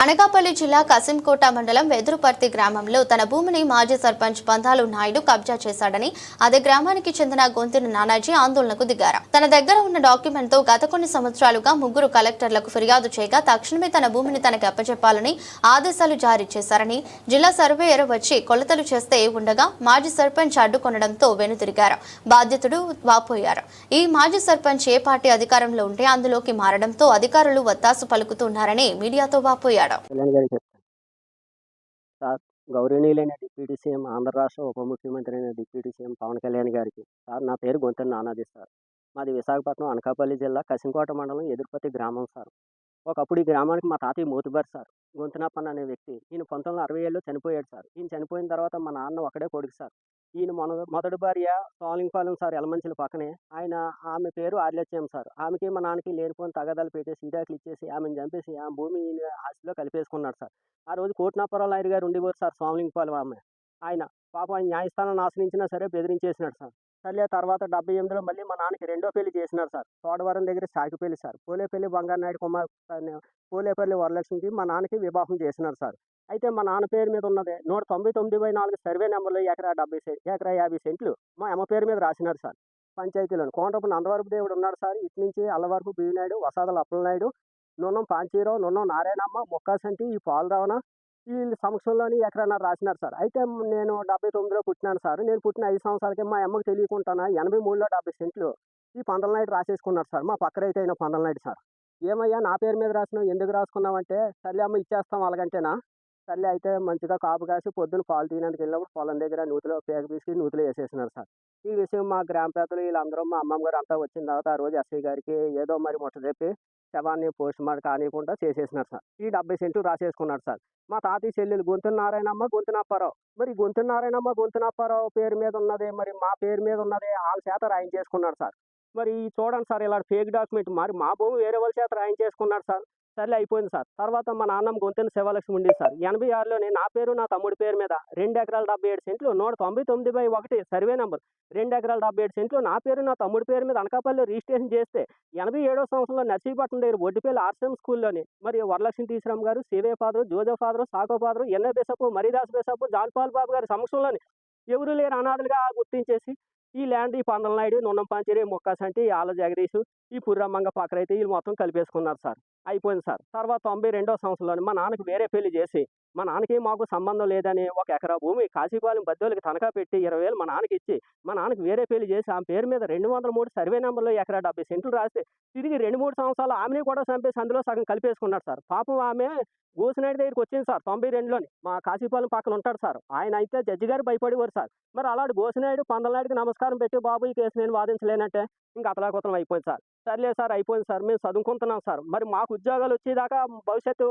అనకాపల్లి జిల్లా కసింకోట మండలం వెదురుపర్తి గ్రామంలో తన భూమిని మాజీ సర్పంచ్ పందాలు నాయుడు కబ్జా చేశాడని అదే గ్రామానికి చెందిన గొంతిన నానాజీ ఆందోళనకు దిగారు. తన దగ్గర ఉన్న డాక్యుమెంట్ తో గత కొన్ని సంవత్సరాలుగా ముగ్గురు కలెక్టర్లకు ఫిర్యాదు చేయగా తక్షణమే తన భూమిని తనకి అప్పచెప్పాలని ఆదేశాలు జారీ చేశారని జిల్లా సర్వేయర్ వచ్చి కొలతలు చేస్తే ఉండగా మాజీ సర్పంచ్ అడ్డుకొనడంతో వెనుతిరిగారు. బాధ్యతుడు వాపోయారు. ఈ మాజీ సర్పంచ్ ఏ పార్టీ అధికారంలో ఉంటే అందులోకి మారడంతో అధికారులు వత్తాసు పలుకుతున్నారని మీడియాతో వాపోయారు. కళ్యాణ్ గారికి చెప్తాను సార్. గౌరవనీయులైన డిప్యూటీ సీఎం, ఆంధ్ర రాష్ట్ర ఉప ముఖ్యమంత్రి అయిన డిప్యూటీ సీఎం పవన్ కళ్యాణ్ గారికి సార్, నా పేరు గొంతెన నానాజీ సార్. మాది విశాఖపట్నం అనకాపల్లి జిల్లా కసింకోట మండలం ఎదురుపతి గ్రామం సార్. ఒకప్పుడు ఈ గ్రామానికి మా తాతయ్య మోతుబారి సార్, గొంతునప్పన్న అనే వ్యక్తి. ఈయన 1967లో చనిపోయాడు సార్. ఈయన చనిపోయిన తర్వాత మా నాన్న ఒకడే కొడుకు సార్. ఈయన మొదటి భార్య సోలింగపాలెం సార్, ఎలమంచిల పక్కనే. ఆమె పేరు ఆర్లెచ్ఎం సార్. ఆమెకి మా నాన్నకి లేనిపోయిన తగాదాలు పెట్టేసి ఈడాకులు ఇచ్చేసి ఆమెను చంపేసి ఆ భూమి ఈయన ఆస్తిలో కలిపేసుకున్నాడు సార్. ఆ రోజు కోటినాపురం నాయుడు గారు ఉండేవారు సార్, సోలింగపాలెం ఆమె. ఆయన పాపం ఆయన న్యాయస్థానాన్ని ఆశ్రయించినా సరే బెదిరించేసినాడు సార్. సర్లే తర్వాత 78లో మళ్ళీ మా నాన్నకి రెండో పెళ్లి చేసినారు సార్. తోడవరం దగ్గర సాకిపల్లి సార్. పోలేపల్లి బంగారు నాయుడు కుమార్, పోలేపల్లి వరలక్ష్మికి మా నాన్నకి వివాహం చేసినారు సార్. అయితే మా నాన్న పేరు మీద ఉన్నది 199/4 సర్వే నెంబర్లో ఎకరా 50 సెంట్లు మా అమ్మ పేరు మీద రాసినారు సార్. పంచాయతీలోని కోనరపు నందవరపు దేవుడు ఉన్నాడు సార్. ఇటు నుంచి అల్లవరపు బీనాయుడు, వసాదల అప్పలనాయుడు, నున్నం పాంచీరావు, నున్నం నారాయణమ్మ, మొక్కాసంటి, ఈ పాలరావణ, వీళ్ళ సమక్షంలోని ఎకరన్నర రాసినారు సార్. అయితే నేను 79లో పుట్టినాను సార్. నేను పుట్టిన 5 సంవత్సరాలకే మా అమ్మకి తెలియకుండానా 83లో 70 సెంట్లు ఈ పందలనాయుడు రాసేసుకున్నారు సార్. మా పక్క రైతు అయిన పందలనాయుడు సార్. ఏమయ్యా నా పేరు మీద రాసినావు, ఎందుకు రాసుకున్నావంటే, సర్లే అమ్మ ఇచ్చేస్తాం అలాగంటేనా. సర్లే అయితే మంచిగా కాపు కాసి పొద్దున్న పాలు తీయడానికి వెళ్ళినప్పుడు పొలం దగ్గర నూతిలో పేక తీసుకుని నూతిలో వేసేసినారు సార్. ఈ విషయం మా గ్రామ పెద్దలు వీళ్ళందరూ, మా అమ్మమ్మ గారు అంతా వచ్చిన తర్వాత ఆ రోజు ఎస్ఐ గారికి ఏదో మరి ముట్ట చెప్పి శవాన్ని పోస్ట్ మార్టం కానివ్వకుండా చేసేసినారు సార్. ఈ 70 సెంట్లు రాసేసుకున్నాడు సార్. మా తాతయ్య చెల్లెలు గొంతున నారాయణమ్మ, గొంతున అప్పారావు. మరి గొంతున నారాయణమ్మ, గొంతున అప్పారావు పేరు మీద ఉన్నది, మరి మా పేరు మీద ఉన్నది వాళ్ళ చేత రాయించేసుకున్నాడు సార్. మరి చూడండి సార్, ఇలా ఫేక్ డాక్యుమెంట్. మరి మా భూమి వేరే వాళ్ళ చేత రాయించేసుకున్నాడు సార్. సర్లే అయిపోయింది సార్. తర్వాత మా నాన్నమ్మ గొంతెన శివలక్ష్మి ఉండేది సార్. 86లోనే నా పేరు నా తమ్ముడి పేరు మీద 2 ఎకరాల 77 సెంట్లు 199/1 సర్వే నెంబర్ 2 ఎకరాల 77 సెంట్లు నా పేరు నా తమ్ముడి పేరు మీద అనకాపల్లిలో రిజిస్ట్రేషన్ చేస్తే 87వ సంవత్సరంలో నర్సీపట్నం దగ్గర ఒడ్డిపల్లి ఆర్సీఎం స్కూల్లోని మరి వరలక్ష్మి టీశ్రామ్ గారు, సివే ఫాదరు, జోజో ఫాదరు, సాకో father, NA bishop, Maridas bishop, John Paul Babu garu సమక్షంలోని ఎవరు లేరు అనాథలుగా గుర్తించేసి ఈ ల్యాండ్ ఈ పందలనాయుడు, నున్నం పాంచేరి, మొక్కాసంటి, ఆల జగదీషు, ఈ పుర్రమ్మంగ పక్కరైతే వీళ్ళు మొత్తం కలిపేసుకున్నారు సార్. అయిపోయింది సార్. తర్వాత 92వ సంవత్సరంలో మా నాన్నకి వేరే పెళ్లి చేసి మా నాన్నకి మాకు సంబంధం లేదని 1 ఎకరా భూమి కాశీపాలెం బద్దోళ్ళకి తనఖా పెట్టి 20,000 మా నాన్నకి ఇచ్చి మా నాన్నకి వేరే పెళ్లి చేసి ఆమె పేరు మీద 203 సర్వే నెంబర్లో ఎకరా 70 సెంట్లు రాస్తే తిరిగి 2-3 సంవత్సరాలు ఆమెని కూడా చంపేసి అందులో సగం కలిపేసుకున్నాడు సార్. పాపం ఆమె గోసినాయుడు దగ్గరికి వచ్చింది సార్ 92లోని. మా కాశీపాలెం పక్కన ఉంటాడు సార్. ఆయన అయితే జడ్జి గారు భయపడేవారు సార్. మరి అలాంటి గోసినాయుడు పందలనాయుడికి నమస్కారం పెట్టి బాబు ఈ కేసు నేను వాదించలేనంటే ఇంకా అతలాకుతలం అయిపోయింది సార్. సర్లే సార్ అయిపోయింది సార్, మేము చదువుకుంటున్నాం సార్. మరి మాకు ఉద్యోగాలు వచ్చేదాకా భవిష్యత్తు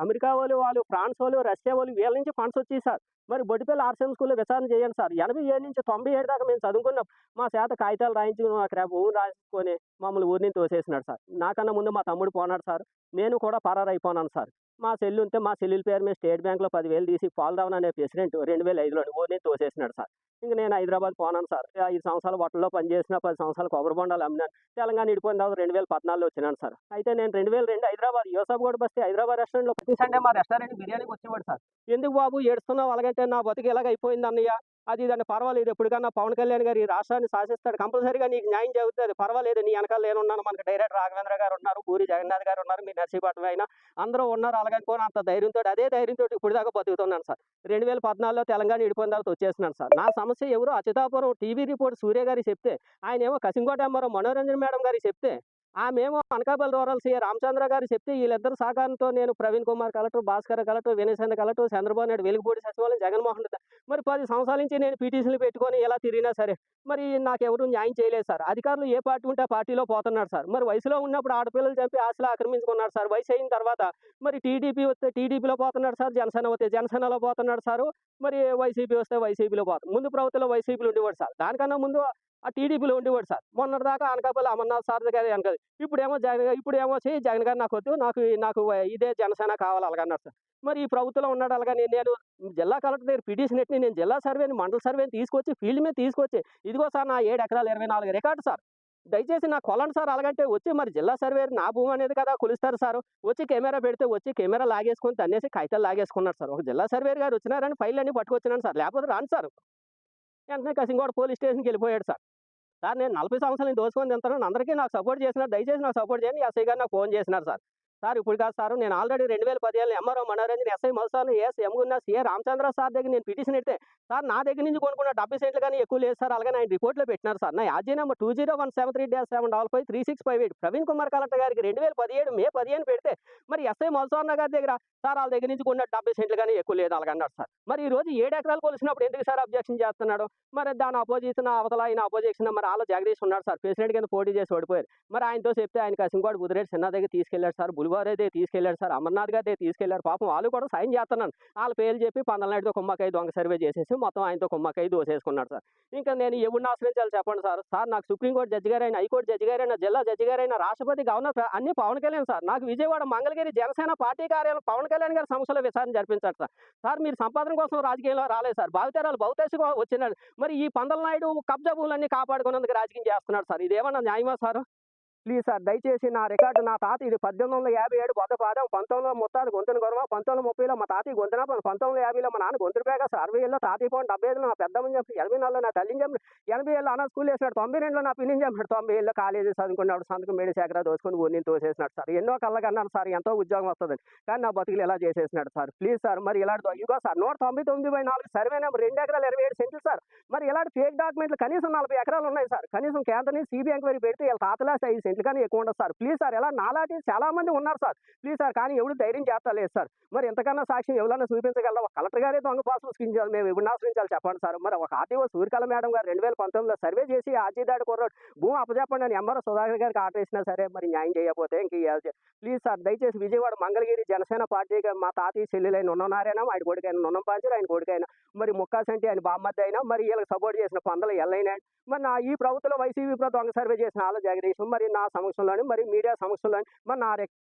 అమెరికా వాళ్ళు, ఫ్రాన్స్ వాళ్ళు, రష్యా వాళ్ళు వీళ్ళ నుంచి ఫండ్స్ వచ్చాయి సార్. మరి బొడ్డిపల్లి ఆర్సీఎం స్కూల్లో విచారణ చేయండి సార్. 87 నుంచి 97 దాకా మేము చదువుకున్నాం. మా చేత కాగితాలు రాయించుకుని అక్కడ ఊరు రాసుకొని మమ్మల్ని ఊరిని తోసేసినాడు సార్. నాకన్నా ముందు మా తమ్ముడు పోనాడు సార్. నేను కూడా పరారైపోనాను సార్. మా చెల్లి ఉంటే మా చెల్లెల పేరు మీద స్టేట్ బ్యాంక్లో 10,000 తీసి పాలరావణ అనే ప్రెసిడెంట్ 2005లోని ఊరిని తోసేసినాడు సార్. ఇంక నేను హైదరాబాద్ పోనాను సార్. 5 సంవత్సరాలు హోటల్లో పనిచేసిన, 10 సంవత్సరాలు కొబ్బరి బొండాలు అమ్మినాను. తెలంగాణ ఇడిపోయిన తర్వాత 2014లో వచ్చినాను సార్. అయితే నేను 2002 హైదరాబాద్ యూసఫ్గూడ బస్తీ హైదరాబాద్ రెస్టారెంట్లో ప్రతి సండే మా రెస్టారెంట్ బిర్యానీకి వచ్చేవాడు సార్. ఎందుకు బాబు ఏడుస్తున్నావు అలాగంటే, నా బతికి ఎలాగ అయిపోయింది అన్నయ్య, అది దాన్ని పర్వాలేదు, ఎప్పటికన్నా పవన్ కళ్యాణ్ గారు ఈ రాష్ట్రాన్ని శాసిస్తాడు, కంపల్సరీగా నీకు న్యాయం జరుగుతుంది, పర్వాలేదు, నీ వెనకాల నేనున్నాను, మనకు డైరెక్టర్ రాఘవేంద్ర గారు ఉన్నారు, పూరి జగన్నాథ్ గారు ఉన్నారు, మీ నర్సీపట్నం అయినా అందరూ ఉన్నారు, అలాగనుకోని అంత ధైర్యంతో అదే ధైర్యంతో ఇప్పుడు దాకా బతుకుతున్నాను సార్. 2014లో తెలంగాణ విడిపోయిన తర్వాత వచ్చేసినాను సార్. నా సమస్య ఎవరు అచ్యుతాపురం టీవీ రిపోర్ట్ సూర్య గారికి చెప్తే, ఆయన ఏమో కసింకోట ఎంఆర్ఓ మనోరంజన్ మేడం గారికి చెప్తే, ఆమెమో అనకాపల్లి రూరల్ సీఏ రామచంద్ర గారు చెప్తే, వీళ్ళిద్దరు సహకారంతో నేను Praveen Kumar collector, Bhaskar collector, Vinayachandra collector, Chandrababu Naidu Velagapudi సచివాలయం, జగన్మోహన్ రెడ్డి మరి 10 సంవత్సరాల నుంచి నేను పిటిషన్లు పెట్టుకొని ఎలా తిరిగినా సరే మరి నాకెవరు న్యాయం చేయలేదు సార్. అధికారులు ఏ పార్టీ ఉంటే ఆ పార్టీలో పోతున్నాడు సార్. మరి వయసులో ఉన్నప్పుడు ఆడపిల్లలు చంపి ఆశలు ఆక్రమించుకున్నాడు సార్. వయసు అయిన తర్వాత మరి టీడీపీ వస్తే టీడీపీలో పోతున్నాడు సార్, జనసేన వస్తే జనసేనలో పోతున్నాడు సారు, మరి వైసీపీ వస్తే వైసీపీలో పోతాడు. ముందు ప్రభుత్వంలో వైసీపీలో ఉండేవాడు సార్, దానికన్నా ముందు ఆ టీడీపీలో ఉండేవాడు సార్. మొన్నటిదాకా అనకాపల్లి అమర్నాథ్ సార్ గారు వెనక, ఇప్పుడేమో జగన్ గారు నాకు వద్దు, నాకు ఇదే జనసేన కావాలి అలాగన్నారు సార్. మరి ఈ ప్రభుత్వంలో ఉన్నాడు అలాగని నేను జిల్లా కలెక్టర్ దగ్గర పిటిషన్ ఎట్టి నేను జిల్లా సర్వేని, మండల సర్వేని తీసుకొచ్చి ఫీల్డ్ మీద తీసుకొచ్చి, ఇదిగో సార్ నా 7 ఎకరాలు 24 రికార్డు సార్. దయచేసి నాకు కొలండి సార్. అలాగంటే వచ్చి మరి జిల్లా సర్వేయర్ నా భూమి అనేది కదా కొలుస్తారు సారు. వచ్చి కెమెరా పెడితే వచ్చి కెమెరా లాగేసుకొని తన్నేసి కాగితాలు లాగేసుకున్నాడు సార్. ఒక జిల్లా సర్వేయర్ గారు వచ్చినారని ఫైళ్ళన్నీ పట్టుకొచ్చినాను సార్. లేకపోతే రాను సార్. వెంటనే కసింగోడ పోలీస్ స్టేషన్‌కెళ్ళిపోయాడు సార్. సార్ నేను 40 సంవత్సరాలు నేను దోచుకొని తింటున్నాను. అందరికీ నాకు సపోర్ట్ చేసినారు. దయచేసి నాకు సపోర్ట్ చేయండి. ఎస్ఐ గారు నాకు ఫోన్ చేసినారు సార్. సార్ ఇప్పుడు కాదు సారు. నేను already 2017 MRO Manoranjan, SI Madhusudan, AS ఎమ్గున్న, సీఏ రామచంద్ర సార్ దగ్గర నేను పిటిషన్ ఎడితే, సార్ నా దగ్గర నుంచి కొనుక్కున్న 70 సెంట్లు గాని ఎక్కువ లేదు సార్. అలాగని ఆయన రిపోర్ట్‌లో పెట్టినారు సార్. నా యాజీ నంబర్ 201737553658 ప్రవీణ్ కుమార్ కలెక్టర్ గారికి 2017 మే 15 పెడితే, మరి ఎస్ఐ మధుసూదన్ గారి దగ్గర సార్ ఆళ్ళ దగ్గర నుంచి కొన్న 70 సెంట్లు గాని ఎక్కువ లేదు అలాగన్నారు సార్. మరి ఈ రోజు 7 ఎకరాలు కొలిసినప్పుడు ఎందుకు సార్ అబ్జెక్షన్ చేస్తున్నాడు? మరి దాని అపోజిషన్ అవతల ఈయన అపోజిషన్ మరి ఆళ్ళ జగదీష్ ఉన్నాడు సార్. ప్రెసిడెంట్ కింద పోటీ చేసి ఓడిపోయారు. మరి ఆయనతో చెప్తే ఆయన కసింకోట బుద్ధిరెడ్డి సిన్హా దగ్గర తీసుకెళ్లాడు సార్. బులివార్ అయితే తీసుకెళ్లాడు సార్. అమర్నాథ్ గారి దగ్గర తీసుకెళ్లారు. పాపం వాళ్ళు కూడా సాయం చేస్తున్నాను. ఆళ్ళ పేర్లు చెప్పి పందలనాయుడుతో కుమ్మక్కై దొంగ సర్వే చేసేసి మొత్తం ఆయనతో కుమ్మక్కై దోసేసుకున్నాడు సార్. ఇంకా నేను ఎవరిని ఆశ్రయించాలి చెప్పండి సార్. సార్ నాకు సుప్రీంకోర్టు జడ్జి గారైనా, హైకోర్టు జడ్జి గారైనా, జిల్లా జడ్జి గారైనా, రాష్ట్రపతి, గవర్నర్ అన్ని పవన్ కళ్యాణ్ సార్. నాకు విజయవాడ మంగళగిరి జనసేన పార్టీ కార్యాలయం పవన్ కళ్యాణ్ గారి సమస్యల విచారణ జరిపించారు సార్. సార్ మీరు సంపాదన కోసం రాజకీయంలో రాలేదు సార్. భావితరాలు భవితశగా వచ్చినాడు. మరి ఈ పందలనాయుడు కబ్జా భూములన్నీ కాపాడుకున్నందుకు రాజకీయం చేస్తున్నాడు సార్. ఇదేమన్నా న్యాయమా సారు? ప్లీజ్ సార్ దయచేసి నా రికార్డు నా తాత ఇది 1857 బొద్దపాదెం, 1900 ముత్తాత గొంతున గొరవ, 1930లో మా తాతయ్య గొంతున, 1950లో మా నాన్న గొంతున పేక, 60లో తాతయ్య పోండి, 75లో నా పెద్దమ్మని చెప్పి, 84లో నా తల్లిని చెప్పి, 80 అన్న స్కూల్ వేసినాడు, 92లో నా పిన్నిని చెప్పాడు, 90 కాలేజీ చదువుకున్నాడు, సంతకం మేడి శాఖ దోసుకొని ఊరిని తోసేసినాడు సార్. ఎన్నో కళ్ళకన్నాను సార్ ఎంతో ఉద్యోగం వస్తుందని, కానీ నా బతుకులు ఎలా చేసేసినాడు సార్. ప్లీజ్ సార్ మరి ఇలాంటి ఇదిగో సార్ 199/4 సర్వే నెంబర్ 2 ఎకరాలు 27 సెంట్లు సార్. మరి ఇలాంటి ఫేక్ డాక్యుమెంట్లు కనీసం 40 ఎకరాలు ఉన్నాయి సార్. కనీసం కేంద్రం సిబిఐ ఎంక్వైరీ పెడితే వీళ్ళ తాతలా 5 సెంట్లు కానీ ఎక్కువ ఉండదు సార్. ప్లీజ్ సార్ ఎలా నాలాంటి చాలా మంది ఉన్నారు సార్. ప్లీజ్ సార్ కానీ ఎవరు ధైర్యం చేస్తలేదు సార్. మరి ఎంతకన్నా సాక్ష్యం ఎవరైనా చూపించగలరా? ఒక కలెక్టర్ గారే దొంగ పాసులు సృష్టించాలి, మేము ఎవరిని ఆశ్రయించాలి చెప్పండి సార్. మరి ఒక ఆర్టీఓ సూర్యకళ మేడం గారు 2019లో సర్వే చేసి ఆర్జీదాడి కుర్రాడు భూమి అప్పచెప్పండి అని ఎంఆర్ఓ సుధాకర్ గారికి ఆర్డర్ వేసినా సరే మరి న్యాయం చేయకపోతే ఇంక ప్లీజ్ సార్ దయచేసి విజయవాడ మంగళగిరి జనసేన పార్టీకి మా తాతయ్య చెల్లెలైన నున్ననారాయణ, ఆయన కొడుకైన నున్నం పాంచర్, ఆయన కొడుకైన మరి ముక్కాసంటి ఆయన బామ్మద్ది అయినా, మరి వీళ్ళకి సపోర్ట్ చేసిన పందల ఎల్లైనా, మరి నా ఈ ప్రభుత్వంలో వైసీపీ ప్రభుత్వం దొంగ సర్వే చేసిన ఆళ్ళ జగదీశం, మరి నా సమక్షంలోని మరి మీడియా సమక్షంలోని మరి నా